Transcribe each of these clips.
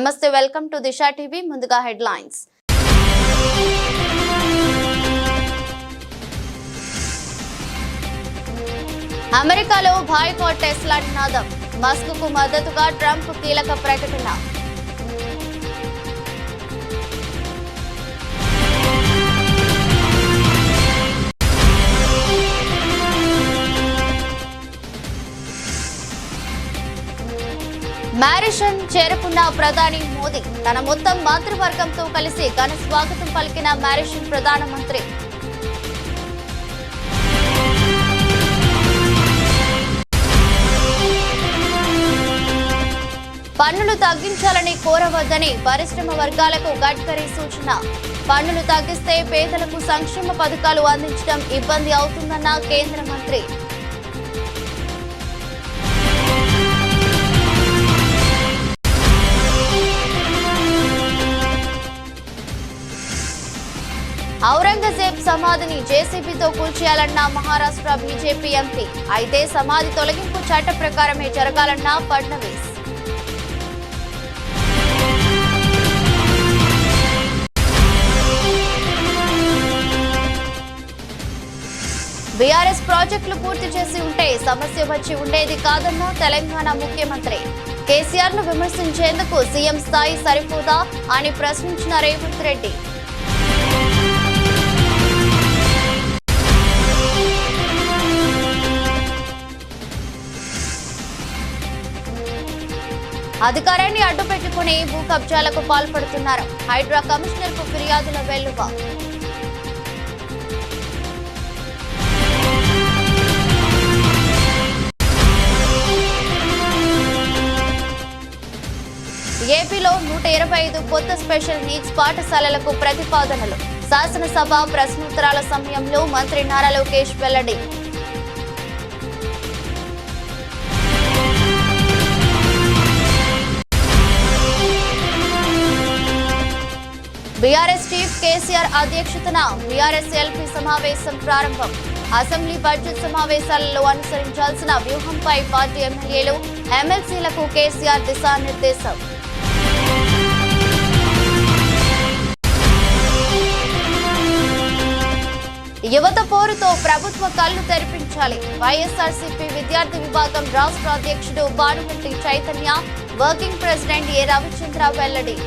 నమస్తే, welcome to Disha TV. ముందుగా headlines. అమెరికాలో బాయ్కాట్ టెస్లా నినాదం. మస్క్ కు మద్దతుగా ట్రంప్ కీలక ప్రకటన. మారిషన్ చేరుకున్న ప్రధాని మోదీ. తన మొత్తం మంత్రివర్గంతో కలిసి ఘన స్వాగతం పలికిన మారిషన్ ప్రధానమంత్రి. పన్నులు తగ్గించాలని కోరవద్దని పరిశ్రమ వర్గాలకు గడ్కరీ సూచన. పన్నులు తగ్గిస్తే పేదలకు సంక్షేమ పథకాలు అందించడం ఇబ్బంది అవుతుందన్న కేంద్ర మంత్రి. ఔరంగజేబ్ సమాధిని జేసీబీతో కూల్చేయాలన్న మహారాష్ట్ర బీజేపీ ఎంపీ. అయితే సమాధి తొలగింపు చట్ట ప్రకారమే జరగాలన్న ఫడ్నవీస్. బీఆర్ఎస్ ప్రాజెక్టులు పూర్తి చేసి ఉంటే సమస్య వచ్చి ఉండేది కాదన్న తెలంగాణ ముఖ్యమంత్రి. కేసీఆర్ ను విమర్శించేందుకు సీఎం స్థాయి సరిపోదా అని ప్రశ్నించిన రేవంత్ రెడ్డి. అధికారాన్ని అడ్డుపెట్టుకుని భూ కబ్జాలకు పాల్పడుతున్నారు. హైడ్రా కమిషనర్ కు ఫిర్యాదుల వెల్లువ. ఏపీలో 125 కొత్త స్పెషల్ నీడ్స్ పాఠశాలలకు ప్రతిపాదనలు. శాసనసభ ప్రశ్నోత్తరాల సమయంలో మంత్రి నారా లోకేష్ వెల్లడి. బీఆర్ఎస్ చీఫ్ కేసీఆర్ అధ్యక్షతన బీఆర్ఎస్ ఎల్పీ సమావేశం ప్రారంభం. అసెంబ్లీ బడ్జెట్ సమావేశాలలో అనుసరించాల్సిన వ్యూహంపై పార్టీ ఎమ్మెల్యేలు, ఎమ్మెల్సీలకు కేసీఆర్ దిశానిర్దేశం. యువత పోరుతో ప్రభుత్వ కళ్లు తెరిపించాలి. వైఎస్ఆర్సీపీ విద్యార్థి విభాగం రాష్ట్ర అధ్యక్షుడు Bhanumathi Chaitanya, working president A Ravichandra వెల్లడి.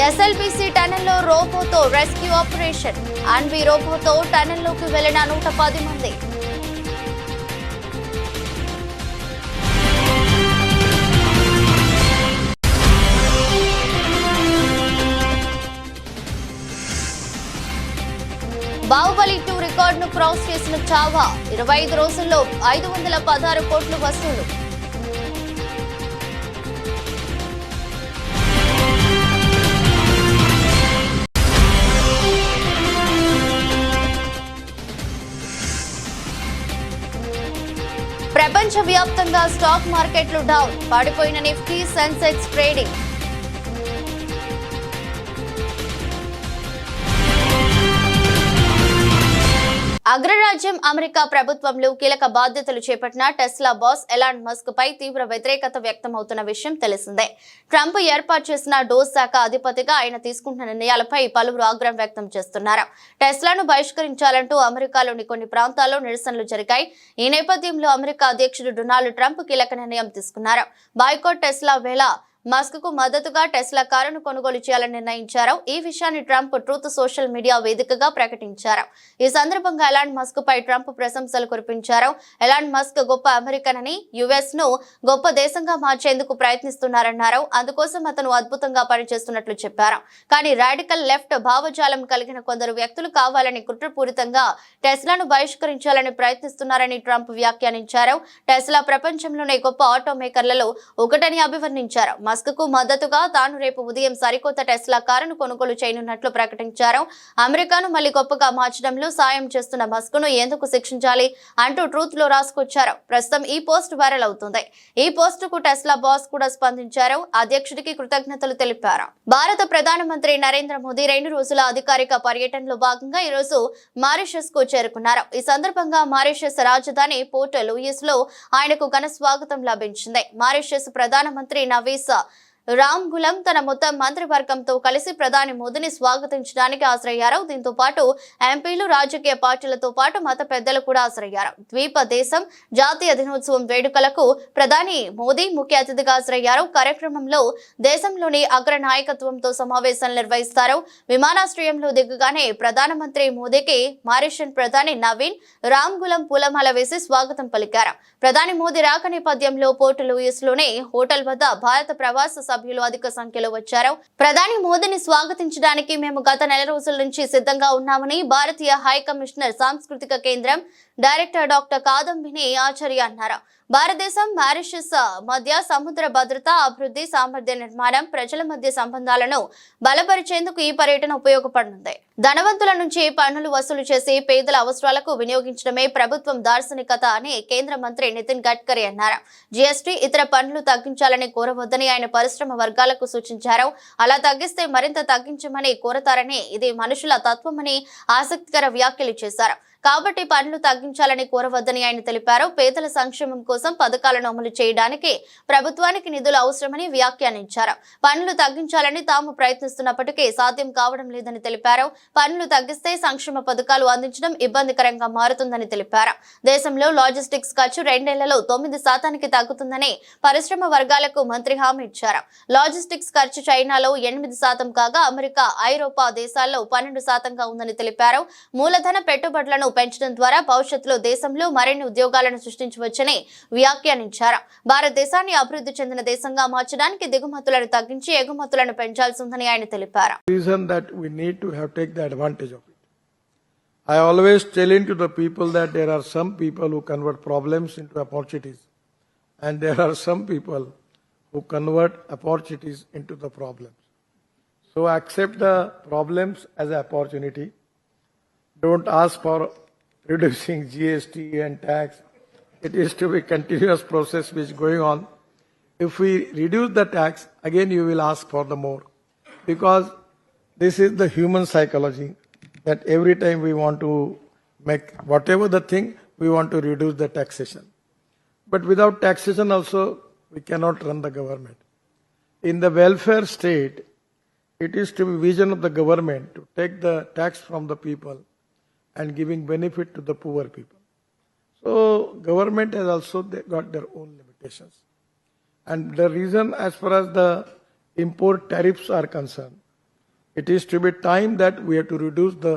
ఎస్ఎల్బీసీ టనెల్లో రోబోతో రెస్క్యూ ఆపరేషన్. అన్వీ రోబోతో టనెల్లోకి వెళ్లిన 110 మంది. బాహుబలి 2 రికార్డును క్రాస్ చేసిన చావా. 25 రోజుల్లో 516 కోట్లు వసూలు. ప్రపంచవ్యాప్తంగా స్టాక్ మార్కెట్లు డౌన్. పడిపోయిన నిఫ్టీ, సెన్సెక్స్ ట్రేడింగ్. అగ్రరాజ్యం అమెరికా ప్రభుత్వంలో కీలక బాధ్యతలు చేపట్టిన టెస్లా బాస్ ఎలాన్ మస్క్ పై తీవ్ర వ్యతిరేకత వ్యక్తమవుతున్న విషయం తెలిసిందే. ట్రంప్ ఏర్పాటు చేసిన డోస్ శాఖ అధిపతిగా ఆయన తీసుకుంటున్న నిర్ణయాలపై పలువురు ఆగ్రహం వ్యక్తం చేస్తున్నారు. టెస్లాను బహిష్కరించాలంటూ అమెరికాలోని కొన్ని ప్రాంతాల్లో నిరసనలు జరిగాయి. ఈ నేపథ్యంలో అమెరికా అధ్యక్షుడు డొనాల్డ్ ట్రంప్ కీలక నిర్ణయం తీసుకున్నారు. బాయ్కాట్ టెస్లా వేళ మస్క్ కు మద్దతుగా టెస్లా కారును కొనుగోలు చేయాలని నిర్ణయించారు. ఈ విషయాన్ని ట్రంప్ ట్రూత్ సోషల్ మీడియా వేదికగా ప్రకటించారు. ఈ సందర్భంగా ఎలాన్ మస్క్ పై ట్రంప్ ప్రశంసలు కురిపించారు. ఎలాన్ మస్క్ గొప్ప అమెరికన్ అని, యుఎస్ ను గొప్ప దేశంగా మార్చేందుకు ప్రయత్నిస్తున్నారన్నారు. అందుకోసం అతను అద్భుతంగా పనిచేస్తున్నట్లు చెప్పారు. కానీ రాడికల్ లెఫ్ట్ భావజాలం కలిగిన కొందరు వ్యక్తులు కావాలని కుట్రపూరితంగా టెస్లాను బహిష్కరించాలని ప్రయత్నిస్తున్నారని ట్రంప్ వ్యాఖ్యానించారు. టెస్లా ప్రపంచంలోనే గొప్ప ఆటో మేకర్లలో ఒకటని అభివర్ణించారు. మస్క్ కు మద్దతుగా తాను రేపు ఉదయం సరికొత్త టెస్లా కారును కొనుగోలు చేయనున్నట్లు ప్రకటించారు. అమెరికాను మళ్లీ గొప్పగా మార్చడంలో సాయం చేస్తున్న మస్క్ ను ఎందుకు శిక్షించాలి అంటూ ట్రూత్ లో రాసుకొచ్చారు. ప్రస్తుతం ఈ పోస్ట్ వైరల్ అవుతుంది. ఈ పోస్ట్ కు టెస్లా బాస్ కూడా స్పందించారు. అధ్యక్షుడికి కృతజ్ఞతలు తెలిపారు. భారత ప్రధానమంత్రి నరేంద్ర మోదీ 2 రోజుల అధికారిక పర్యటనలో భాగంగా ఈ రోజు మారిషస్ కు చేరుకున్నారు. ఈ సందర్భంగా మారిషస్ రాజధాని పోర్ట్ లూయిస్ లో ఆయనకు ఘన స్వాగతం లభించింది. మారిషస్ ప్రధానమంత్రి నవీస్ రామ్గులం తన మొత్తం మంత్రివర్గంతో కలిసి ప్రధాని మోదీని స్వాగతించడానికి హాజరయ్యారు. దీంతో పాటు ఎంపీలు, రాజకీయ పార్టీలతో పాటు మత పెద్దలు కూడా హాజరయ్యారు. ద్వీప దేశం జాతీయ దినోత్సవం వేడుకలకు ప్రధాని మోదీ ముఖ్య అతిథిగా హాజరయ్యారు. కార్యక్రమంలో దేశంలోని అగ్ర నాయకత్వంతో సమావేశాలు నిర్వహిస్తారు. విమానాశ్రయంలో దిగగానే ప్రధానమంత్రి మోదీకి మారిషస్ ప్రధాని నవీన్ రామ్గులం పూలమాల వేసి స్వాగతం పలికారు. ప్రధాని మోదీ రాక నేపథ్యంలో పోర్ట్ లూయిస్ లోని హోటల్ వద్ద భారత ప్రవాస సభ్యులు అధిక సంఖ్యలో వచ్చారు. ప్రధాని మోదీని స్వాగతించడానికి మేము గత నెల రోజుల నుంచి సిద్ధంగా ఉన్నామని భారతీయ హై కమిషనర్ సాంస్కృతిక కేంద్రం డైరెక్టర్ డాక్టర్ కాదంబిని ఆచార్య అన్నారు. భారతదేశం మారిషస్ మధ్య సముద్ర భద్రత, అభివృద్ధి, సామర్థ్య నిర్మాణం, ప్రజల మధ్య సంబంధాలను బలపరిచేందుకు ఈ పర్యటన ఉపయోగపడనుంది. ధనవంతుల నుంచి పన్నులు వసూలు చేసి పేదల అవసరాలకు వినియోగించడమే ప్రభుత్వం దార్శనికత అని కేంద్ర మంత్రి నితిన్ గడ్కరీ అన్నారు. జీఎస్టీ, ఇతర పన్నులు తగ్గించాలని కోరవద్దని ఆయన పరిశ్రమ వర్గాలకు సూచించారు. అలా తగ్గిస్తే మరింత తగ్గించమని కోరతారని, ఇది మనుషుల తత్వమని ఆసక్తికర వ్యాఖ్యలు చేశారు. కాబట్టి పన్నులు తగ్గించాలని కోరవద్దని ఆయన తెలిపారు. పేదల సంక్షేమం కోసం పథకాలను అమలు చేయడానికి ప్రభుత్వానికి నిధులు అవసరమని వ్యాఖ్యానించారు. పన్నులు తగ్గించాలని తాము ప్రయత్నిస్తున్నప్పటికీ సాధ్యం కావడం లేదని తెలిపారు. పన్నులు తగ్గిస్తే సంక్షేమ పథకాలు అందించడం ఇబ్బందికరంగా మారుతుందని తెలిపారు. దేశంలో లాజిస్టిక్స్ ఖర్చు 2 ఏళ్లలో 9% తగ్గుతుందని పరిశ్రమ వర్గాలకు మంత్రి హామీ ఇచ్చారు. లాజిస్టిక్స్ ఖర్చు చైనాలో 8% కాగా అమెరికా, ఐరోపా దేశాల్లో 12%గా ఉందని తెలిపారు. మూలధన పెట్టుబడులను పెంచడం ద్వారా భవిష్యత్తులో దేశంలో మరిన్ని ఉద్యోగాలను సృష్టించవచ్చని వ్యాఖ్యానించారు. భారతదేశాన్ని అభివృద్ధి చెందిన దేశంగా మార్చడానికి దిగుమతులను తగ్గించి ఎగుమతులను పెంచాల్సి ఉందని ఆయన తెలిపారు. I always tell to the people that there are some people who convert problems into opportunities and there are some people who convert opportunities into the problems. So accept the problems as an opportunity. Don't ask for reducing GST and tax. It is to be continuous process which is going on. If we reduce the tax, again you will ask for the more. Because this is the human psychology, that every time we want to make whatever the thing, we want to reduce the taxation. But without taxation also, we cannot run the government. In the welfare state, it is to be vision of the government to take the tax from the people and giving benefit to the poor people. So government has also got their own limitations. And the reason as far as the import tariffs are concerned, it is to be time that we have to reduce the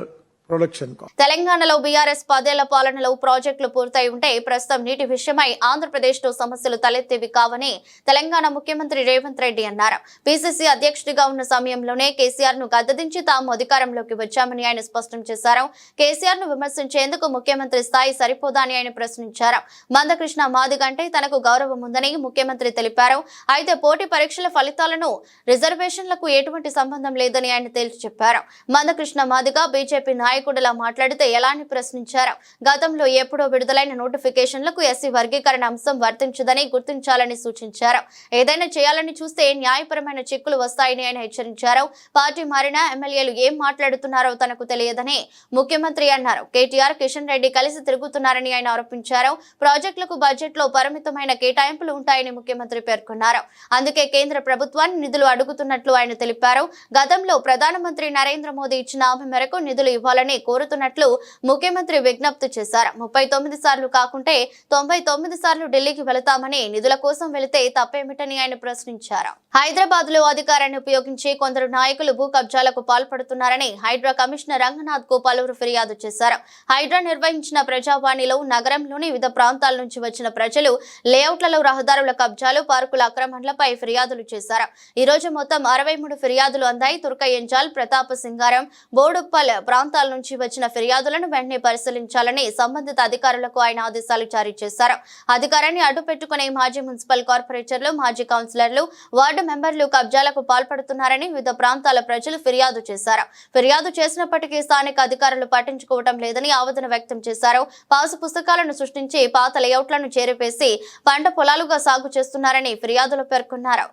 production cost. తెలంగాణలో BRS 10 ఏళ్ల పాలనలో ప్రాజెక్టులు పూర్తయి ఉంటే ప్రస్తుతం నీటి విషయమై ఆంధ్రప్రదేశ్లో సమస్యలు తలెత్తేవి కావని తెలంగాణ ముఖ్యమంత్రి రేవంత్ రెడ్డి అన్నారు. పీసీసీ అధ్యక్షుడిగా ఉన్న సమయంలోనే కేసీఆర్ ను గద్దెదించి తాము అధికారంలోకి వచ్చామని ఆయన స్పష్టం చేశారు. కేసీఆర్ ను విమర్శించేందుకు ముఖ్యమంత్రి స్థాయి సరిపోదా అని ఆయన ప్రశ్నించారు. మందకృష్ణ మాదిగ అంటే తనకు గౌరవం ఉందని ముఖ్యమంత్రి తెలిపారు. అయితే పోటీ పరీక్షల ఫలితాలను రిజర్వేషన్లకు ఎటువంటి సంబంధం లేదని ఆయన తేల్చి చెప్పారు. మందకృష్ణ మాదిగ బీజేపీ నాయకుడిలా మాట్లాడితే ఎలా అని ప్రశ్నించారు. గతంలో ఎప్పుడో విడుదలైన నోటిఫికేషన్లకు ఎస్సీ వర్గీకరణ అంశం వర్తించదని గుర్తించాలని సూచించారు. ఏదైనా చేయాలని చూస్తే న్యాయపరమైన చిక్కులు వస్తాయని ఆయన హెచ్చరించారు. పార్టీ మారినా ఎమ్మెల్యేలు ఏం మాట్లాడుతున్నారో తనకు తెలియదని ముఖ్యమంత్రి అన్నారు. కేటీఆర్, కిషన్ రెడ్డి కలిసి తిరుగుతున్నారని ఆయన ఆరోపించారు. ప్రాజెక్టులకు బడ్జెట్ లో పరిమితమైన కేటాయింపులు ఉంటాయని ముఖ్యమంత్రి పేర్కొన్నారు. అందుకే కేంద్ర ప్రభుత్వాన్ని నిధులు అడుగుతున్నట్లు ఆయన తెలిపారు. గతంలో ప్రధానమంత్రి నరేంద్ర మోదీ ఇచ్చిన హామీ మేరకు నిధులు ఇవ్వాలని కోరుతున్నట్లు ముఖ్యమంత్రి విజ్ఞప్తి చేశారు. 39 సార్లు కాకుంటే 99 సార్లు ఢిల్లీకి వెళతామని, నిధుల కోసం వెళితే తప్పేమిటని ఆయన ప్రశ్నించారు. హైదరాబాద్ లో అధికారాన్ని ఉపయోగించి కొందరు నాయకులు భూ కబ్జాలకు పాల్పడుతున్నారని హైడ్రా కమిషనర్ రంగనాథ్ కు పలువురు ఫిర్యాదు చేశారు. హైడ్రా నిర్వహించిన ప్రజావాణిలో నగరంలోని వివిధ ప్రాంతాల నుంచి వచ్చిన ప్రజలు లేఅవుట్లలో రహదారుల కబ్జాలు, పార్కుల ఆక్రమణలపై ఫిర్యాదులు చేశారు. ఈ రోజు మొత్తం 63 ఫిర్యాదులు అందాయి. తుర్కయంజాల్, ప్రతాప సింగారం, బోడుప్పల్ ప్రాంతాల నుంచి వచ్చిన ఫిర్యాదులను వెంటనే పరిశీలించాలని సంబంధిత అధికారులకు ఆయన ఆదేశాలు జారీ చేశారు. అధికారాన్ని అడ్డుపెట్టుకునే మాజీ మున్సిపల్ కార్పొరేటర్లు, మాజీ కౌన్సిలర్లు, వార్డు మెంబర్లు కబ్జాలకు పాల్పడుతున్నారని వివిధ ప్రాంతాల ప్రజలు ఫిర్యాదు చేశారు. ఫిర్యాదు చేసినప్పటికీ స్థానిక అధికారులు పట్టించుకోవడం లేదని ఆవేదన వ్యక్తం చేశారు. పాసు పుస్తకాలను సృష్టించి పాత లేఅవుట్లను చేరిపేసి పంట పొలాలుగా సాగు చేస్తున్నారని ఫిర్యాదులు పేర్కొన్నారు.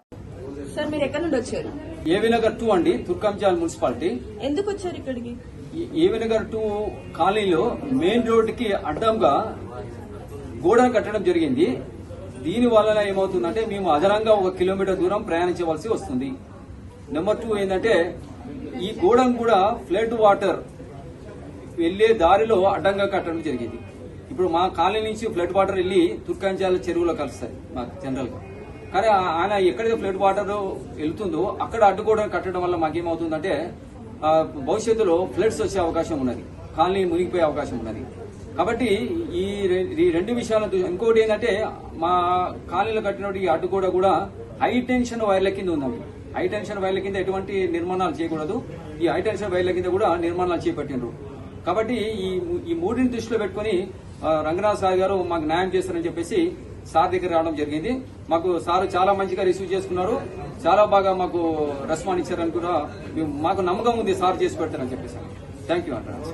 సార్, మీరు ఎక్కడి నుండి వచ్చారు? ఏవినగర్ 2 అండి, తుర్కంజాల్ మున్సిపాలిటీ. ఎందుకు వచ్చారు ఇక్కడికి? ఏవినగర్ 2 కాలనీలో మెయిన్ రోడ్డుకి అడ్డంగా గోడను కట్టడం జరిగింది. దీని వలన ఏమవుతుందంటే మేము అదనంగా 1 కిలోమీటర్ దూరం ప్రయాణించవలసి వస్తుంది. నెంబర్ 2 ఏంటంటే ఈ గోడను కూడా ఫ్లడ్ వాటర్ వెళ్లే దారిలో అడ్డంగా కట్టడం జరిగింది. ఇప్పుడు మా కాలనీ నుంచి ఫ్లడ్ వాటర్ వెళ్లి తుర్కంజాల చెరువులో కలుస్తాయి మాకు జనరల్ గా. కానీ ఆయన ఎక్కడైతే ఫ్లడ్ వాటర్ వెళ్తుందో అక్కడ అడ్డుకోవడం కట్టడం వల్ల మాకేమవుతుందంటే భవిష్యత్తులో ఫ్లడ్స్ వచ్చే అవకాశం ఉన్నది, కాలనీ మునిగిపోయే అవకాశం ఉన్నది. కాబట్టి ఈ రెండు విషయాలు. ఇంకోటి ఏంటంటే మా కాలనీలో కట్టిన ఈ అడ్డుగోడ కూడా హై టెన్షన్ వైర్ల కింద ఉందండి. హై టెన్షన్ వైర్ల కింద ఎటువంటి నిర్మాణాలు చేయకూడదు. ఈ హై టెన్షన్ వైర్ల కింద కూడా నిర్మాణాలు చేపట్టినారు. కాబట్టి ఈ మూడిని దృష్టిలో పెట్టుకుని రంగనాథ్ సార్ గారు మాకు న్యాయం చేస్తారని చెప్పేసి సార్ దగ్గర రావడం జరిగింది. మాకు సార్ చాలా మంచిగా రిసీవ్ చేసుకున్నారు, చాలా బాగా మాకు రెస్పాండ్ ఇచ్చారని కూడా మాకు నమ్మకం ఉంది సార్ చేసి పెడతారని చెప్పేసి. థ్యాంక్ యూ అంటారు.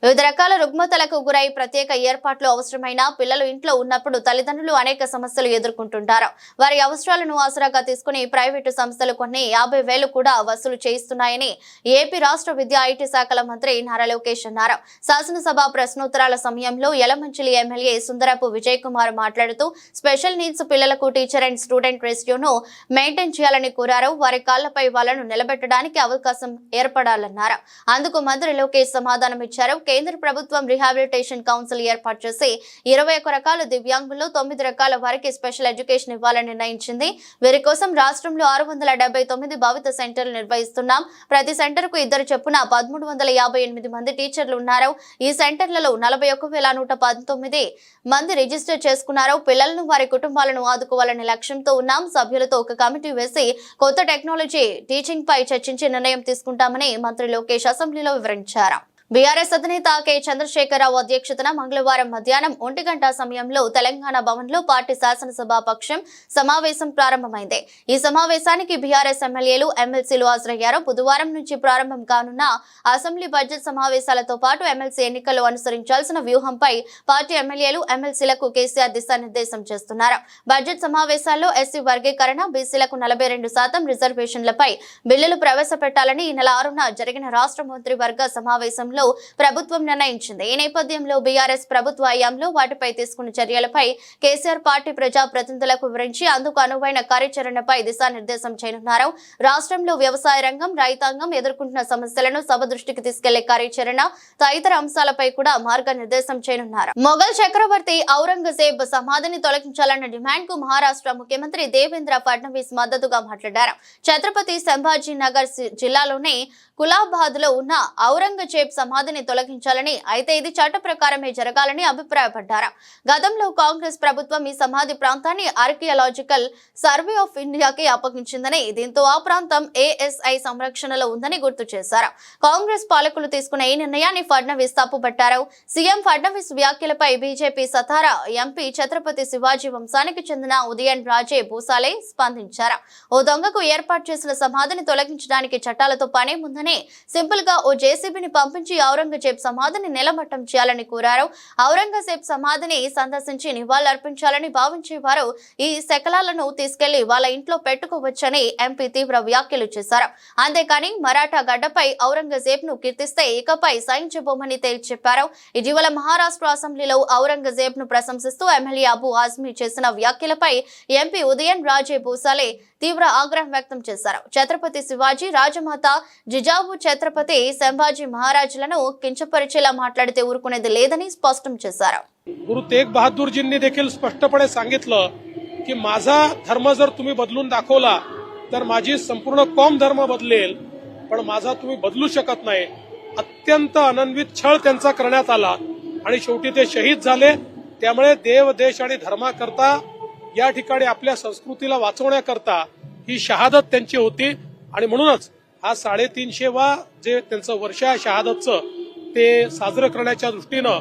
వివిధ రకాల రుగ్మతలకు గురై ప్రత్యేక ఏర్పాట్లు అవసరమైన పిల్లలు ఇంట్లో ఉన్నప్పుడు తల్లిదండ్రులు అనేక సమస్యలు ఎదుర్కొంటుంటారు. వారి అవసరాలను ఆసరాగా తీసుకుని ప్రైవేటు సంస్థలు కొన్ని 50,000 కూడా వసూలు చేయిస్తున్నాయని ఏపీ రాష్ట్ర విద్యా ఐటీ శాఖల మంత్రి నారా లోకేష్ అన్నారు. శాసనసభ ప్రశ్నోత్తరాల సమయంలో యలమంచిలి ఎమ్మెల్యే సుందరపు విజయ్ కుమార్ మాట్లాడుతూ స్పెషల్ నీడ్స్ పిల్లలకు టీచర్ అండ్ స్టూడెంట్ రేషియోను మెయింటైన్ చేయాలని కోరారు. వారి కాళ్లపై వాళ్లను నిలబెట్టడానికి అవకాశం ఏర్పడాలన్నారు. అందుకు మంత్రి లోకేష్ సమాధానం ఇచ్చారు. కేంద్ర ప్రభుత్వం రిహాబిలిటేషన్ కౌన్సిల్ ఏర్పాటు చేసి 21 రకాల దివ్యాంగుల్లో 9 రకాల వారికి స్పెషల్ ఎడ్యుకేషన్ ఇవ్వాలని నిర్ణయించింది. వీరి కోసం రాష్ట్రంలో 679 భవిత సెంటర్లు నిర్వహిస్తున్నాం. ప్రతి సెంటర్ కు 2 చొప్పున 1358 మంది టీచర్లు ఉన్నారు. ఈ సెంటర్లలో 41,119 మంది రిజిస్టర్ చేసుకున్నారు. పిల్లలను వారి కుటుంబాలను ఆదుకోవాలనే లక్ష్యంతో ఉన్నాం. సభ్యులతో ఒక కమిటీ వేసి కొత్త టెక్నాలజీ టీచింగ్ పై చర్చించి నిర్ణయం తీసుకుంటామని మంత్రి లోకేష్ అసెంబ్లీలో వివరించారు. బీఆర్ఎస్ అధినేత కె చంద్రశేఖరరావు అధ్యక్షతన మంగళవారం మధ్యాహ్నం 1 గంట సమయంలో తెలంగాణ భవన్లో పార్టీ శాసనసభ పక్షం సమావేశం ప్రారంభమైంది. ఈ సమావేశానికి బీఆర్ఎస్ ఎమ్మెల్యేలు, ఎమ్మెల్సీలు హాజరయ్యారు. బుధవారం నుంచి ప్రారంభం కానున్న అసెంబ్లీ బడ్జెట్ సమావేశాలతో పాటు ఎమ్మెల్సీ ఎన్నికల్లో అనుసరించాల్సిన వ్యూహంపై పార్టీ ఎమ్మెల్యేలు, ఎమ్మెల్సీలకు కేసీఆర్ దిశానిర్దేశం చేస్తున్నారు. బడ్జెట్ సమావేశాల్లో ఎస్సీ వర్గీకరణ, బీసీలకు 42% రిజర్వేషన్లపై బిల్లులు ప్రవేశపెట్టాలని ఈ నెల 6న జరిగిన రాష్ట్ర మంత్రివర్గ సమావేశంలో ప్రభుత్వం నిర్ణయించింది. ఈ నేపథ్యంలో బీఆర్ఎస్ ప్రభుత్వ హయాంలో వాటిపై తీసుకున్న చర్యలపై కేసీఆర్ పార్టీ ప్రజా ప్రతినిధులకు వివరించి అందుకు అనువైన కార్యాచరణపై దిశానిర్దేశం చేయనున్నారు. రాష్ట్రంలో వ్యవసాయ రంగం, రైతాంగం ఎదుర్కొంటున్న సమస్యలను సభ దృష్టికి తీసుకెళ్లే కార్యాచరణ, తదితర అంశాలపై కూడా మార్గనిర్దేశం చేయనున్నారు. మొఘల్ చక్రవర్తి ఔరంగజేబ్ సమాధిని తొలగించాలన్న డిమాండ్ కు మహారాష్ట్ర ముఖ్యమంత్రి దేవేంద్ర ఫడ్నవీస్ మద్దతుగా మాట్లాడారు. ఛత్రపతి సంభాజీ నగర్ జిల్లాలోని కులాబాద్ లో ఉన్న ఔరంగజేబ్ సమాధిని తొలగించాలని, అయితే ఇది చట్ట ప్రకారమే జరగాలని అభిప్రాయపడ్డారు. గతంలో కాంగ్రెస్ ప్రభుత్వం ఈ సమాధి ప్రాంతాన్ని ఆర్కియాలజికల్ సర్వే ఆఫ్ ఇండియాకి అప్పగించిందని, దీంతో ఆ ప్రాంతం ఏఎస్ఐ సంరక్షణలో ఉందని గుర్తు చేశారు. కాంగ్రెస్ పాలకులు తీసుకున్న ఈ నిర్ణయాన్ని ఫడ్నవీస్ తప్పుపట్టారు. సీఎం ఫడ్నవీస్ వ్యాఖ్యలపై బీజేపీ సతారా ఎంపీ ఛత్రపతి శివాజీ వంశానికి చెందిన ఉదయన్ రాజే భూసాలే స్పందించారు. ఓ దొంగకు ఏర్పాటు చేసిన సమాధిని తొలగించడానికి చట్టాలతో పనే ముందని సింపుల్ గా ఓ జేసీబీని పంపించి ఔరంగజేబ్ సమాధిని నిలమట్టం చేయాలని కోరారు. ఔరంగజేబ్ సమాధిని సందర్శించి నివాళులర్పించాలని భావించేవారు ఈ శకలాలను తీసుకెళ్లి వాళ్ళ ఇంట్లో పెట్టుకోవచ్చని ఎంపీ తీవ్ర వ్యాఖ్యలు చేశారు. అంతేకాని మరాఠా గడ్డపై ఔరంగజేబ్ ను కీర్తిస్తే ఇకపై సహించబోమని తేల్చి చెప్పారు. ఇటీవల మహారాష్ట్ర అసెంబ్లీలో ఔరంగజేబ్ ను ప్రశంసిస్తూ ఎమ్మెల్యే అబు ఆజ్మీ చేసిన వ్యాఖ్యలపై ఎంపీ ఉదయన్ రాజే భూసాలే తీవ్ర ఆగ్రహం వ్యక్తం చేశారు. ఛత్రపతి శివాజీ, రాజమాత జిజావు ఛత్రపతి संभाजी महाराजुలను కించపరిచేలా మాట్లాడితే ఊరుకునేది లేదని స్పష్టం చేశారు. गुरु तेग बहादूरजींनी देखील स्पष्टपणे सांगितलं की माझा धर्म जर तुम्ही बदलून दाखवला तर माझी संपूर्ण कॉम धर्म बदलेल, पण माझा तुम्ही बदलू शकत नाही. अत्यंत अनन्वित छळ त्यांचा करण्यात आला आणि शेवटी ते शहीद झाले. त्यामुळे देव, देश आणि धर्माकरता या ठिकाणी आपल्या संस्कृतीला वाचवण्याकरता ही शहादत त्यांची होती आणि म्हणूनच हा 350वा जे त्यांचं वर्ष आहे शहादतचं ते साजरं करण्याच्या दृष्टीनं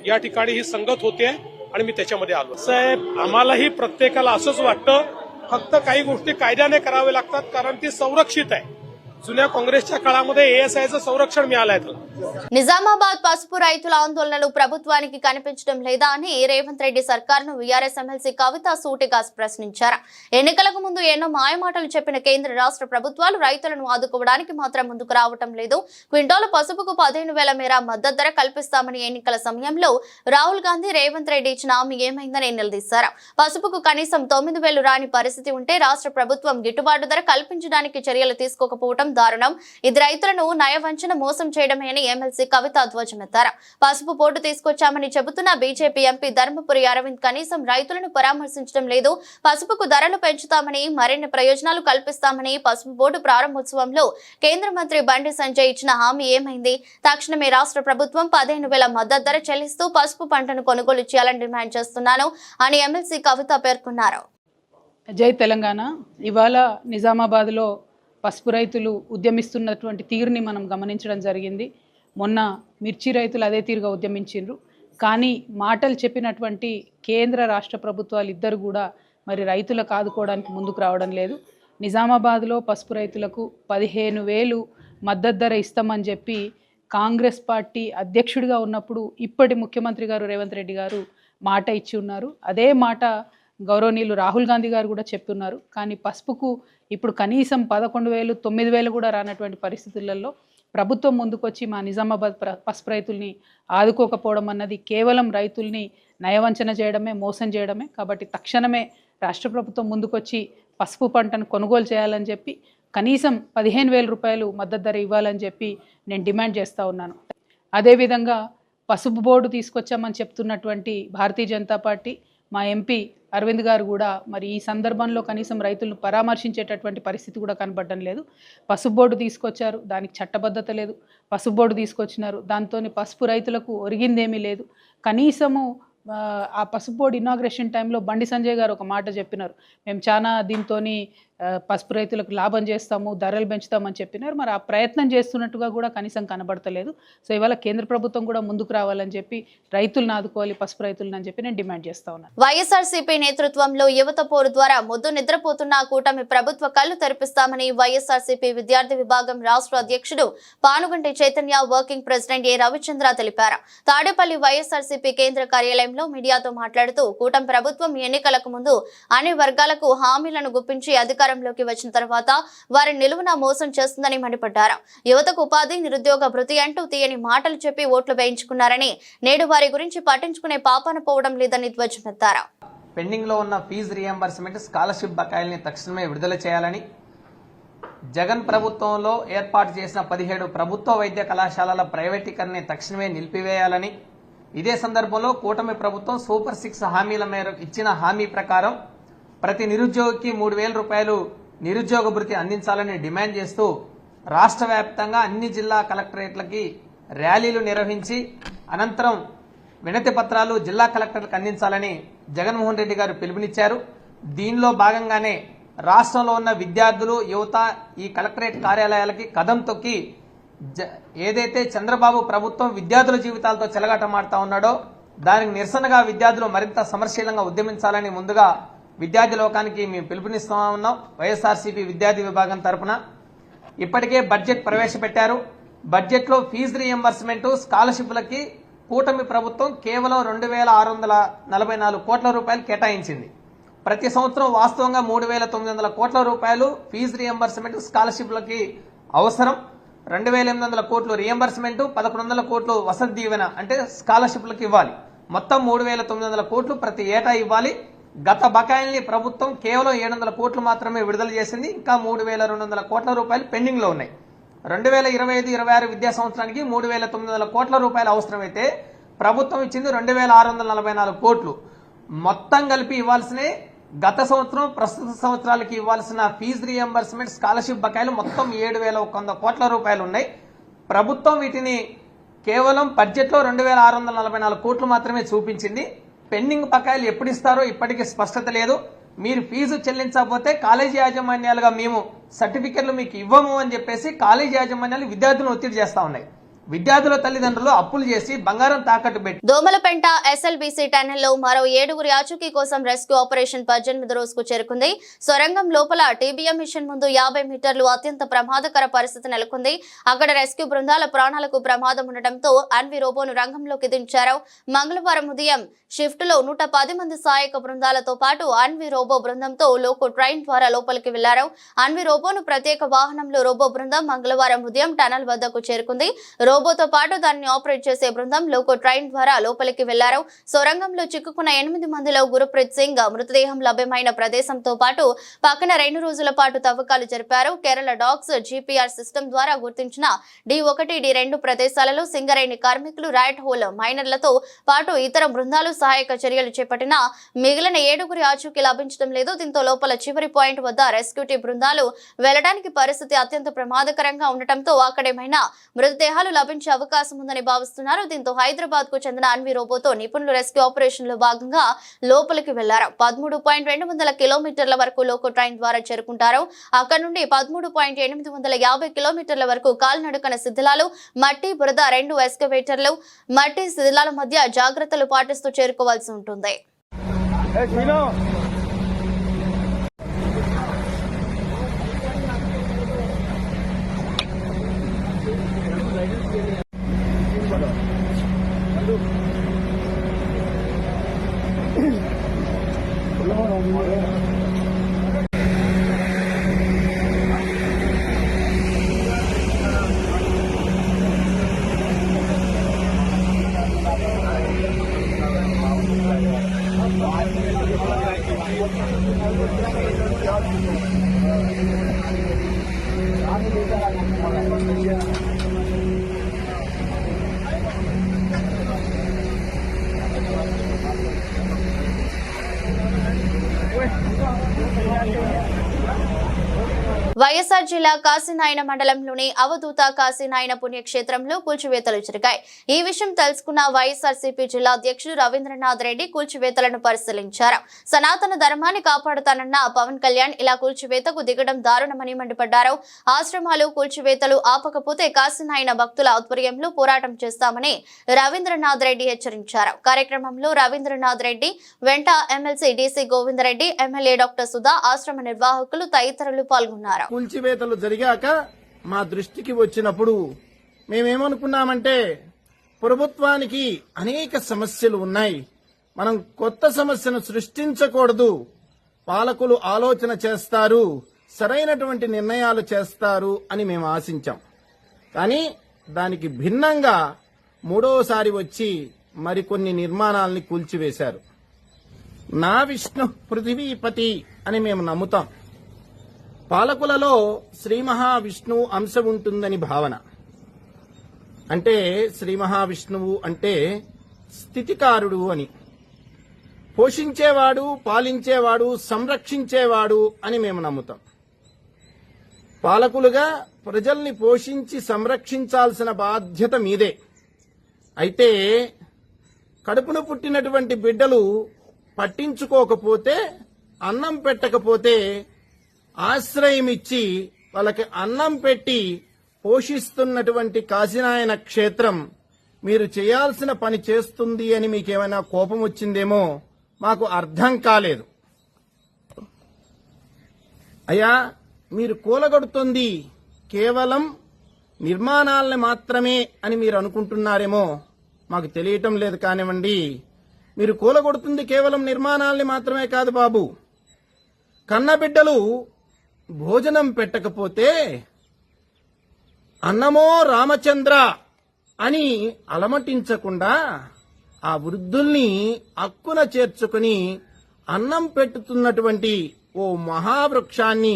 या ठिकाणी ही संगत होते आणि मी त्याच्यामध्ये आलो. साहेब, आम्हालाही प्रत्येकाला असंच वाटतं, फक्त काही गोष्टी कायद्याने कराव्या लागतात कारण ती संरक्षित आहे. जुन्या काँग्रेसच्या काळामध्ये ఏఎస్ఐचं సంరక్షణ మియాలయ. నిజామాబాద్ పసుపు రైతుల ఆందోళనలు ప్రభుత్వానికి కనిపించడం లేదా అని రేవంత్ రెడ్డి సర్కార్ను వీఆర్ఎస్ ఎమ్మెల్సీ కవిత సూటిగా ప్రశ్నించారు. ఎన్నికలకు ముందు ఎన్నో మాయమాటలు చెప్పిన కేంద్ర రాష్ట్ర ప్రభుత్వాలు రైతులను ఆదుకోవడానికి మాత్రం ముందుకు రావటం లేదు. క్వింటాలు పసుపుకు 15,000 మేర మద్దతు ధర కల్పిస్తామని ఎన్నికల సమయంలో రాహుల్ గాంధీ రేవంత్ రెడ్డి ఇచ్చిన హామీ ఏమైందని నిలదీశారు. పసుపుకు కనీసం 9,000 రాని పరిస్థితి ఉంటే రాష్ట్ర ప్రభుత్వం గిట్టుబాటు ధర కల్పించడానికి చర్యలు తీసుకోకపోవడం దారుణం. ఇది రైతులను నయవంచన మోసం చేయడమే అని ఎమ్మెల్సీ కవిత ధ్వజమెత్తారు. పసుపు బోర్డు తీసుకొచ్చామని చెబుతున్న బీజేపీ ఎంపీ ధర్మపురి అరవింద్ కనీసం రైతులను పరామర్శించడం లేదు. పసుపుకు ధరలు పెంచుతామని, మరిన్ని ప్రయోజనాలు కల్పిస్తామని పసుపు బోర్డు ప్రారంభోత్సవంలో కేంద్ర మంత్రి బండి సంజయ్ ఇచ్చిన హామీ ఏమైంది? తక్షణమే రాష్ట్ర ప్రభుత్వం 15,000 మద్దతు ధర చెల్లిస్తూ పసుపు పంటను కొనుగోలు చేయాలని డిమాండ్ చేస్తున్నాను అని ఎమ్మెల్సీ కవిత పేర్కొన్నారు. జై తెలంగాణ. ఇవాళ నిజామాబాద్లో పసుపు రైతులు ఉద్యమిస్తున్నటువంటి తీరుని మనం గమనించడం జరిగింది. మొన్న మిర్చి రైతులు అదే తీరుగా ఉద్యమించిండ్రు. కానీ మాటలు చెప్పినటువంటి కేంద్ర రాష్ట్ర ప్రభుత్వాలు ఇద్దరు కూడా మరి రైతులకు ఆదుకోవడానికి ముందుకు రావడం లేదు. నిజామాబాద్లో పసుపు రైతులకు 15,000 మద్దతు ధర ఇస్తామని చెప్పి కాంగ్రెస్ పార్టీ అధ్యక్షుడిగా ఉన్నప్పుడు ఇప్పటి ముఖ్యమంత్రి గారు రేవంత్ రెడ్డి గారు మాట ఇచ్చి ఉన్నారు. అదే మాట గౌరవనీయులు రాహుల్ గాంధీ గారు కూడా చెప్తున్నారు. కానీ పసుపుకు ఇప్పుడు కనీసం 11,000, 9,000 కూడా రానటువంటి పరిస్థితులలో ప్రభుత్వం ముందుకొచ్చి మా నిజామాబాద్ పసుపు రైతుల్ని ఆదుకోకపోవడం అన్నది కేవలం రైతుల్ని నయవంచన చేయడమే, మోసం చేయడమే. కాబట్టి తక్షణమే రాష్ట్ర ప్రభుత్వం ముందుకొచ్చి పసుపు పంటను కొనుగోలు చేయాలని చెప్పి కనీసం 15,000 రూపాయలు మద్దతు ధర ఇవ్వాలని చెప్పి నేను డిమాండ్ చేస్తూ ఉన్నాను. అదేవిధంగా పసుపు బోర్డు తీసుకొచ్చామని చెప్తున్నటువంటి భారతీయ జనతా పార్టీ మా ఎంపీ అరవింద్ గారు కూడా మరి ఈ సందర్భంలో కనీసం రైతులను పరామర్శించేటటువంటి పరిస్థితి కూడా కనబడడం లేదు. పసుపు బోర్డు తీసుకొచ్చారు, దానికి చట్టబద్ధత లేదు. పసుపు బోర్డు తీసుకొచ్చినారు, దాంతో పసుపు రైతులకు ఒరిగిందేమీ లేదు. కనీసము ఆ పసుపు బోర్డు ఇనాగ్రేషన్ టైంలో బండి సంజయ్ గారు ఒక మాట చెప్పినారు, మేము చాలా దీంతో పసుపు రైతులకు లాభం చేస్తాము, ధరలు పెంచుతామని చెప్పినారు. మరి ఆ ప్రయత్నం చేస్తున్నట్టుగా కూడా కనీసం కనబడతలేదు. సో ఇవాళ కేంద్ర ప్రభుత్వం కూడా ముందుకు రావాలని చెప్పి రైతులను ఆదుకోవాలి, పసుపు రైతులను అని చెప్పి నేను డిమాండ్ చేస్తా ఉన్నాను. వైఎస్ఆర్సీపీ నేతృత్వంలో యువత పోరు ద్వారా మొద్దు నిద్రపోతున్న కూటమి ప్రభుత్వ కళ్లు తెరిపిస్తామని వైఎస్ఆర్సీపీ విద్యార్థి విభాగం రాష్ట్ర అధ్యక్షుడు Panuganti Chaitanya, working president A Ravichandra తెలిపారు. తాడేపల్లి వైఎస్ఆర్సీపీ కేంద్ర కార్యాలయంలో మీడియాతో మాట్లాడుతూ కూటమి ప్రభుత్వం ఎన్నికలకు ముందు అన్ని వర్గాలకు హామీలను గుప్పించి అధికారంలోకి వచ్చిన తర్వాత వారి నిలువున మోసం చేస్తుందని మండిపడ్డారు. యువతకు ఉపాధి, నిరుద్యోగ భృతి అంటూ తీయని మాటలు చెప్పి ఓట్లు వేయించుకున్నారని, నేడు వారి గురించి పట్టించుకునే పాపాన పోవడం లేదని ధ్వజమెత్తారు. పెండింగ్ లో ఉన్న ఫీజు రియంబర్స్మెంట్, స్కాలర్షిప్ బకాయిల్ని తక్షణమే విడుదల చేయాలని, జగన్ ప్రభుత్వంలో ఏర్పాటు చేసిన 17 ప్రభుత్వ వైద్య కళాశాలల ప్రైవేటీకరణని తక్షణమే నిలిపివేయాలని, ఇదే సందర్భంలో కూటమి ప్రభుత్వం సూపర్ 6 హామీల మేరకు ఇచ్చిన హామీ ప్రకారం ప్రతి నిరుద్యోగికి 3,000 రూపాయలు నిరుద్యోగ భృతి అందించాలని డిమాండ్ చేస్తూ రాష్ట్ర వ్యాప్తంగా అన్ని జిల్లా కలెక్టరేట్లకి ర్యాలీలు నిర్వహించి అనంతరం వినతి పత్రాలు జిల్లా కలెక్టర్లకు అందించాలని జగన్మోహన్ రెడ్డి గారు పిలుపునిచ్చారు. దీనిలో భాగంగానే రాష్ట్రంలో ఉన్న విద్యార్థులు, యువత ఈ కలెక్టరేట్ కార్యాలయాలకి కదం తొక్కి ఏదైతే చంద్రబాబు ప్రభుత్వం విద్యార్థుల జీవితాలతో చెలగాటమాడుతా ఉన్నాడో దానికి నిరసనగా విద్యార్థులు మరింత సమరశీలంగా ఉద్యమించాలని ముందుగా విద్యార్థి లోకానికి మేము పిలుపునిస్తా ఉన్నాం. వైఎస్ఆర్సీపీ విద్యార్థి విభాగం తరఫున ఇప్పటికే బడ్జెట్ ప్రవేశపెట్టారు. బడ్జెట్లో ఫీజు రియంబర్స్మెంట్, స్కాలర్షిప్లకి కూటమి ప్రభుత్వం కేవలం 2,644 కోట్ల రూపాయలు కేటాయించింది. ప్రతి సంవత్సరం వాస్తవంగా 3,900 కోట్ల రూపాయలు ఫీజు రియంబర్స్మెంట్, స్కాలర్షిప్లకి అవసరం. 2,800 కోట్లు రియంబర్స్మెంట్, 1,100 కోట్లు వసతి దీవెన అంటే స్కాలర్షిప్లకు ఇవ్వాలి. మొత్తం 3,900 కోట్లు ప్రతి ఏటా ఇవ్వాలి. గత బకాయిల్ని ప్రభుత్వం కేవలం 700 కోట్లు మాత్రమే విడుదల చేసింది. ఇంకా 3,200 కోట్ల రూపాయలు పెండింగ్ లో ఉన్నాయి. 2025-26 విద్యా సంవత్సరానికి 3,900 కోట్ల రూపాయలు అవసరమైతే ప్రభుత్వం ఇచ్చింది 2,644 కోట్లు. మొత్తం కలిపి ఇవ్వాల్సినే గత సంవత్సరం, ప్రస్తుత సంవత్సరాలకి ఇవ్వాల్సిన ఫీజు రియంబర్స్మెంట్, స్కాలర్షిప్ బకాయిలు మొత్తం 7,100 కోట్ల రూపాయలు ఉన్నాయి. ప్రభుత్వం వీటిని కేవలం బడ్జెట్లో 2,644 కోట్లు మాత్రమే చూపించింది. పెండింగ్ బకాయిలు ఎప్పుడు ఇస్తారో ఇప్పటికీ స్పష్టత లేదు. మీరు ఫీజు చెల్లించకపోతే కాలేజీ యాజమాన్యాలుగా మేము సర్టిఫికెట్లు మీకు ఇవ్వము అని చెప్పేసి కాలేజీ యాజమాన్యాలు విద్యార్థులను ఒత్తిడి చేస్తా ఉన్నాయి. విద్యార్థుల తల్లిదండ్రులు అప్పులు చేసి బంగారం తాకట్టు పెట్టి దోమలపెంట ఎస్ఎల్బీసీ టన్నెల్లో మరో 7గురి ఆచూకీ కోసం రెస్క్యూ ఆపరేషన్ 18 రోజుకు చేరుకుంది. సొరంగం లోపల టీబీఎం మిషన్ ముందు 50 మీటర్లు అత్యంత ప్రమాదకర పరిస్థితి నెలకొంది. అక్కడ రెస్క్యూ బృందాల ప్రాణాలకు ప్రమాదం ఉండటంతో అన్వి రోబోను రంగంలోకి దించారు. మంగళవారం ఉదయం షిఫ్ట్ లో 110 మంది సహాయక బృందాలతో పాటు అన్వి రోబో బృందంతో లోకో ట్రైన్ ద్వారా లోపలికి వెళ్లారు. అన్వి రోబోను ప్రత్యేక వాహనంలో రోబో బృందం మంగళవారం ఉదయం టనల్ వద్దకు చేరుకుంది. రోబోతో పాటు దాన్ని ఆపరేట్ చేసే బృందం లోకో ట్రైన్ ద్వారా లోపలికి వెళ్లారు. సొరంగంలో చిక్కుకున్న 8 మందిలో గురుప్రీత్ సింగ్ మృతదేహం లభ్యమైన ప్రదేశంతో పాటు పక్కన 2 రోజుల పాటు తవ్వకాలు జరిపారు. కేరళ డాగ్స్ జీపీఆర్ సిస్టమ్ ద్వారా గుర్తించిన D1, D2 ప్రదేశాలలో సింగరేణి కార్మికులు, రైట్ హోల్ మైనర్లతో పాటు ఇతర బృందాలు సహాయక చర్యలు చేపట్టినా మిగిలిన 7గురి ఆచూకీ లభించడం లేదు. దీంతో లోపల చివరి పాయింట్ వద్ద రెస్క్యూ టీం బృందాలు వెళ్లడానికి పరిస్థితి అత్యంత ప్రమాదకరంగా ఉండటంతో అక్కడేమైనా మృతదేహాలు లభించే అవకాశం ఉందని భావిస్తున్నారు. దీంతో హైదరాబాద్ కు చెందిన అన్వి రోబోతో నిపుణులు రెస్క్యూ ఆపరేషన్ లో భాగంగా లోపలికి వెళ్లారు. 13.200 కిలోమీటర్ల వరకు లోకో ట్రైన్ ద్వారా చేరుకుంటారు. అక్కడ నుండి 13.850 కిలోమీటర్ల వరకు కాలినడకన శిథిలాలు, మట్టి, బురద, 2 ఎస్కవేటర్లు, మట్టి శిథిలాల మధ్య జాగ్రత్తలు పాటిస్తూ చేరుకోవాల్సి ఉంటుంది. వైఎస్ఆర్ జిల్లా కాశీనాయన మండలంలోని అవధూత కాశీనాయన పుణ్యక్షేత్రంలో కూల్చివేతలు జరిగాయి. ఈ విషయం తెలుసుకున్న వైఎస్ఆర్సీపీ జిల్లా అధ్యక్షుడు రవీంద్రనాథ్ రెడ్డి కూల్చివేతలను పరిశీలించారు. సనాతన ధర్మాన్ని కాపాడుతానన్న పవన్ కళ్యాణ్ ఇలా కూల్చివేతకు దిగడం దారుణమని మండిపడ్డారు. ఆశ్రమాలు కూల్చివేతలు ఆపకపోతే కాశీనాయన భక్తుల ఆధ్వర్యంలో పోరాటం చేస్తామని రవీంద్రనాథ్ రెడ్డి హెచ్చరించారు. కార్యక్రమంలో రవీంద్రనాథ్ రెడ్డి వెంట MLC DC Govinda Reddy, MLA doctor Sudha, ఆశ్రమ నిర్వాహకులు తదితరులు పాల్గొన్నారు. కూల్చివేతలు జరిగాక మా దృష్టికి వచ్చినప్పుడు మేమేమనుకున్నామంటే ప్రభుత్వానికి అనేక సమస్యలు ఉన్నాయి, మనం కొత్త సమస్యను సృష్టించకూడదు, పాలకులు ఆలోచన చేస్తారు, సరైనటువంటి నిర్ణయాలు చేస్తారు అని మేము ఆశించాం. కానీ దానికి భిన్నంగా మూడోసారి వచ్చి మరికొన్ని నిర్మాణాలని కూల్చివేశారు. నా విష్ణు పృథివీపతి అని మేము నమ్ముతాం. పాలకులలో శ్రీ మహావిష్ణువు అంశం ఉంటుందని భావన. అంటే శ్రీ మహావిష్ణువు అంటే స్థితికారుడు అని, పోషించేవాడు, పాలించేవాడు, సంరక్షించేవాడు అని మేము నమ్ముతాం. పాలకులుగా ప్రజల్ని పోషించి సంరక్షించాల్సిన బాధ్యత మీదే. అయితే కడుపున పుట్టినటువంటి బిడ్డలు పట్టించుకోకపోతే, అన్నం పెట్టకపోతే ఆశ్రయం ఇచ్చి వాళ్ళకి అన్నం పెట్టి పోషిస్తున్నటువంటి కాశీనాయన క్షేత్రం మీరు చేయాల్సిన పని చేస్తుంది అని మీకేమైనా కోపం వచ్చిందేమో మాకు అర్థం కాలేదు. అయ్యా, మీరు కూలగొడుతుంది కేవలం నిర్మాణాలని మాత్రమే అని మీరు అనుకుంటున్నారేమో, మాకు తెలియటం లేదు. కానివ్వండి, మీరు కూలగొడుతుంది కేవలం నిర్మాణాలని మాత్రమే కాదు బాబు. కన్నబిడ్డలు భోజనం పెట్టకపోతే అన్నమో రామచంద్ర అని అలమటించకుండా ఆ వృద్ధుల్ని అక్కున చేర్చుకుని అన్నం పెట్టుతున్నటువంటి ఓ మహావృక్షాన్ని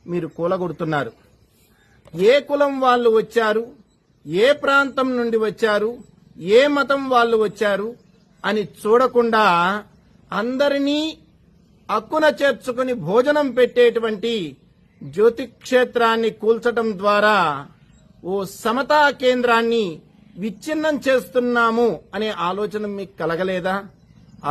మీరు కూలగొడుతున్నారు. ఏ కులం వాళ్ళు వచ్చారు, ఏ ప్రాంతం నుండి వచ్చారు, ఏ మతం వాళ్ళు వచ్చారు అని చూడకుండా అందరినీ అక్కున చేర్చుకుని భోజనం పెట్టేటువంటి జ్యోతిక్షేత్రాన్ని కూల్చడం ద్వారా ఓ సమతా కేంద్రాన్ని విచ్ఛిన్నం చేస్తున్నాము అనే ఆలోచన మీకు కలగలేదా?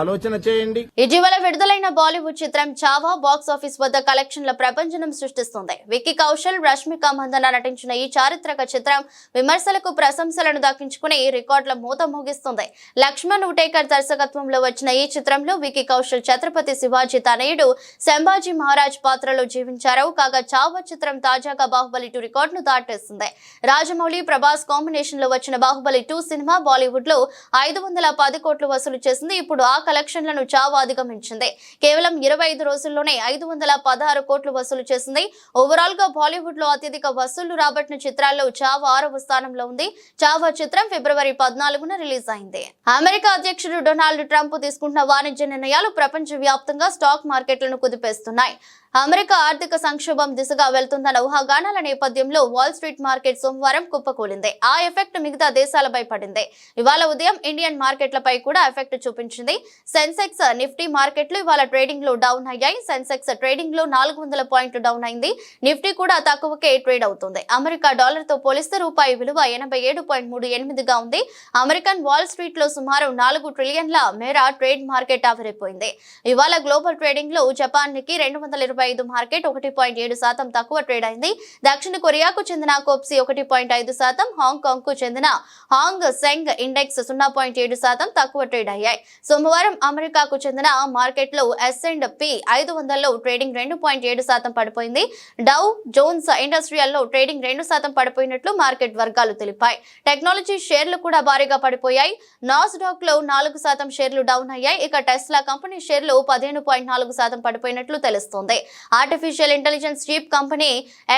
ఆలోచన చేయండి. ఇటీవల విడుదలైన బాలీవుడ్ చిత్రం చావా బాక్స్ ఆఫీస్ వద్ద కలెక్షన్ల ప్రపంచం సృష్టిస్తుంది. విక్కీ కౌశల్, రష్మిక మందన నటించిన ఈ చారిత్రక చిత్రం విమర్శలకు ప్రశంసలను దక్కించుకుని రికార్డుల మూత మోగిస్తుంది. లక్ష్మణ్ ఉటేకర్ దర్శకత్వంలో వచ్చిన ఈ చిత్రంలో విక్కీ కౌశల్ ఛత్రపతి శివాజీ తనయుడు సంభాజీ మహారాజ్ పాత్రలో జీవించారు. కాగా చావా చిత్రం తాజాగా బాహుబలి 2 రికార్డును దాటేసింది. రాజమౌళి, ప్రభాస్ కాంబినేషన్ లో వచ్చిన బాహుబలి 2 సినిమా బాలీవుడ్ లో 510 కోట్లు వసూలు చేసింది. ఇప్పుడు ఆ కలెక్షన్లను చావా అధిగమించింది. కేవలం 25 రోజుల్లోనే 516 కోట్లు వసూలు చేసింది. ఓవరాల్ గా బాలీవుడ్ లో అత్యధిక వసూళ్లు రాబట్టిన చిత్రాల్లో చావా 6వ స్థానంలో ఉంది. చావా చిత్రం ఫిబ్రవరి 14న రిలీజ్ అయింది. అమెరికా అధ్యక్షుడు డొనాల్డ్ ట్రంప్ తీసుకుంటున్న వాణిజ్య నిర్ణయాలు ప్రపంచ వ్యాప్తంగా స్టాక్ మార్కెట్లను కుదిపేస్తున్నాయి. అమెరికా ఆర్థిక సంక్షోభం దిశగా వెళ్తుందన్న ఊహాగానాల నేపథ్యంలో వాల్ స్ట్రీట్ మార్కెట్ సోమవారం కుప్పకూలింది. ఆ ఎఫెక్ట్ మిగతా దేశాలపై పడింది. ఇవాళ ఉదయం ఇండియన్ మార్కెట్లపై కూడా ఎఫెక్ట్ చూపించింది. సెన్సెక్స్, నిఫ్టీ మార్కెట్లు ఇవాళ ట్రేడింగ్ లో డౌన్ అయ్యాయి. సెన్సెక్స్ ట్రేడింగ్ లో 400 పాయింట్లు డౌన్ అయింది. నిఫ్టీ కూడా తక్కువకే ట్రేడ్ అవుతుంది. అమెరికా డాలర్ తో పోలిస్తే రూపాయి విలువ 87.38గా ఉంది. అమెరికన్ వాల్ స్ట్రీట్ లో సుమారు 4 ట్రిలియన్ల మేర ట్రేడ్ మార్కెట్ ఆవిరైపోయింది. ఇవాళ గ్లోబల్ ట్రేడింగ్ లో జపాన్ కి 225 మార్కెట్ 1.7% తక్కువ ట్రేడ్ అయింది. దక్షిణ కొరియాకు చెందిన కోప్సీ 1.5%, హాంకాంగ్ కు చెందిన హాంగ్ సెంగ్ ఇండెక్స్ 0.7% తక్కువ ట్రేడ్ అయ్యాయి. సోమవారం అమెరికాకు చెందిన మార్కెట్ లో S&P 500లో ట్రేడింగ్ 2.7% పడిపోయింది. డౌ జోన్స్ ఇండస్ట్రియల్ లో ట్రేడింగ్ 2% పడిపోయినట్లు మార్కెట్ వర్గాలు తెలిపాయి. టెక్నాలజీ షేర్లు కూడా భారీగా పడిపోయాయి. నాస్డాక్ లో 4% షేర్లు డౌన్ అయ్యాయి. ఇక టెస్లా కంపెనీ షేర్లు 15.4% పడిపోయినట్లు తెలుస్తోంది. Artificial intelligence cheap company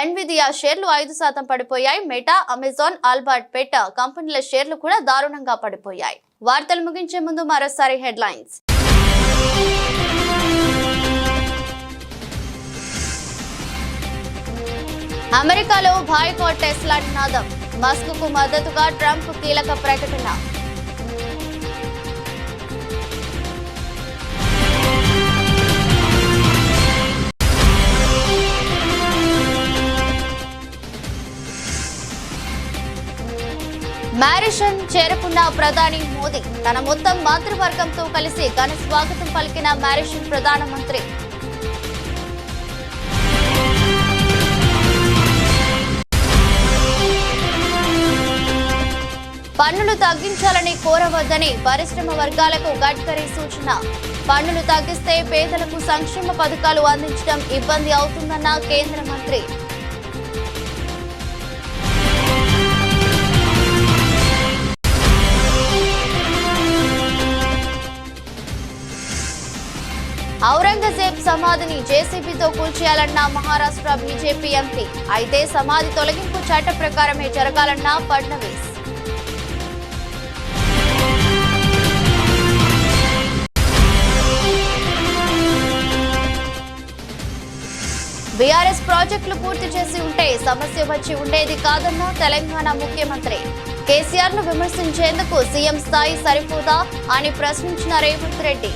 Nvidia షేర్లు 5% పడిపోయాయి. మెటా, అమెజాన్, ఆల్బర్ట్ పెట్ కంపెనీల షేర్లు కూడా దారుణంగా పడిపోయాయి. వార్తలు ముగించే ముందు మరోసారి హెడ్లైన్స్. అమెరికాలో బాయ్కాట్ టెస్లా నినాదం. మస్క్ కు మద్దతుగా ట్రంప్ కీలక ప్రకటన. మారిషన్ చేరుకున్న ప్రధాని మోదీ. తన మొత్తం మంత్రివర్గంతో కలిసి ఘన స్వాగతం పలికిన మారిషన్ ప్రధానమంత్రి. పన్నులు తగ్గించాలని కోరవద్దని పరిశ్రమ వర్గాలకు గడ్కరీ సూచన. పన్నులు తగ్గిస్తే పేదలకు సంక్షేమ పథకాలు అందించడం ఇబ్బంది అవుతుందన్న కేంద్ర మంత్రి. ఔరంగజేబ్ సమాధిని జేసీబీతో కూల్చేయాలన్న మహారాష్ట్ర బీజేపీ ఎంపీ. అయితే సమాధి తొలగింపు చట్ట ప్రకారమే జరగాలన్న ఫడ్నవీస్. బీఆర్ఎస్ ప్రాజెక్టులు పూర్తి చేసి ఉంటే సమస్య వచ్చి ఉండేది కాదన్న తెలంగాణ ముఖ్యమంత్రి. కేసీఆర్ ను విమర్శించేందుకు సీఎం స్థాయి సరిపోదా అని ప్రశ్నించిన రేవంత్ రెడ్డి.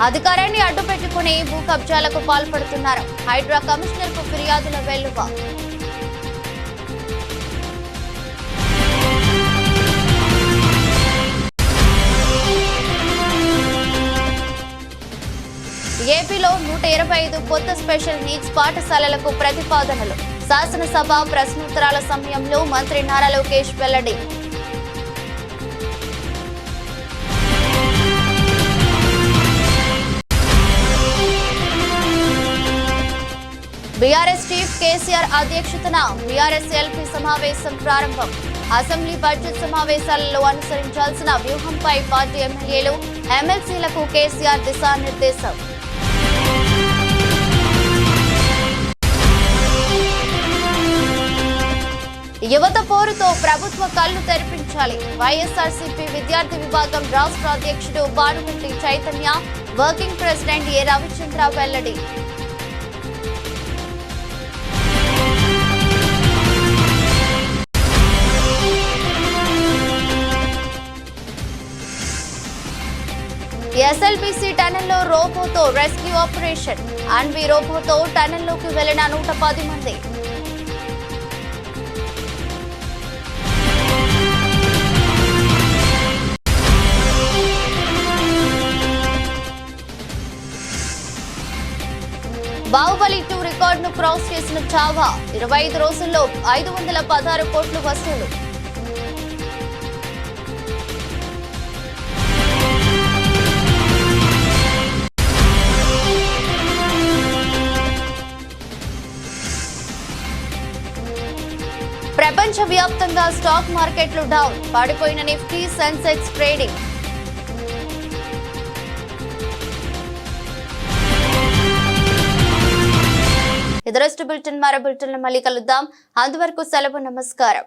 అధికారాన్ని అడ్డుపెట్టుకుని భూ కబ్జాలకు పాల్పడుతున్నారు. హైడ్రా కమిషనర్ కు ఫిర్యాదుల వెల్లువ. ఏపీలో 125 కొత్త స్పెషల్ నీడ్స్ పాఠశాలలకు ప్రతిపాదనలు. శాసనసభ ప్రశ్నోత్తరాల సమయంలో మంత్రి నారా లోకేష్ వెల్లడి. బీఆర్ఎస్ చీఫ్ కేసీఆర్ అధ్యక్షతన బీఆర్ఎస్ ఎల్పీ సమావేశం ప్రారంభం. అసెంబ్లీ బడ్జెట్ సమావేశాలలో అనుసరించాల్సిన వ్యూహంపై పార్టీ ఎమ్మెల్యేలు, ఎమ్మెల్సీలకు కేసీఆర్ దిశానిర్దేశం. యువత పోరుతో ప్రభుత్వ కళ్లు తెరిపించాలి. వైఎస్ఆర్సీపీ విద్యార్థి విభాగం రాష్ట్ర అధ్యక్షుడు Bhanuganti Chaitanya, working president A Ravichandra వెల్లడి. ఎస్ఎల్బిసి టనెల్లో రోబోతో రెస్క్యూ ఆపరేషన్. అన్వి రోబోతో టనెల్లోకి వెళ్లిన 110 మంది. బాహుబలి 2 రికార్డును క్రాస్ చేసిన చావా. 25 రోజుల్లో 516 కోట్లు వసూలు. ప్రపంచవ్యాప్తంగా స్టాక్ మార్కెట్లు డౌన్. పడిపోయిన నిఫ్టీ, సెన్సెక్స్ ట్రేడింగ్. ఇదరస్ట్ బులెటిన్ మరో బులెటిన్ మళ్ళీ కలుద్దాం. అంతవరకు సెలవు. నమస్కారం.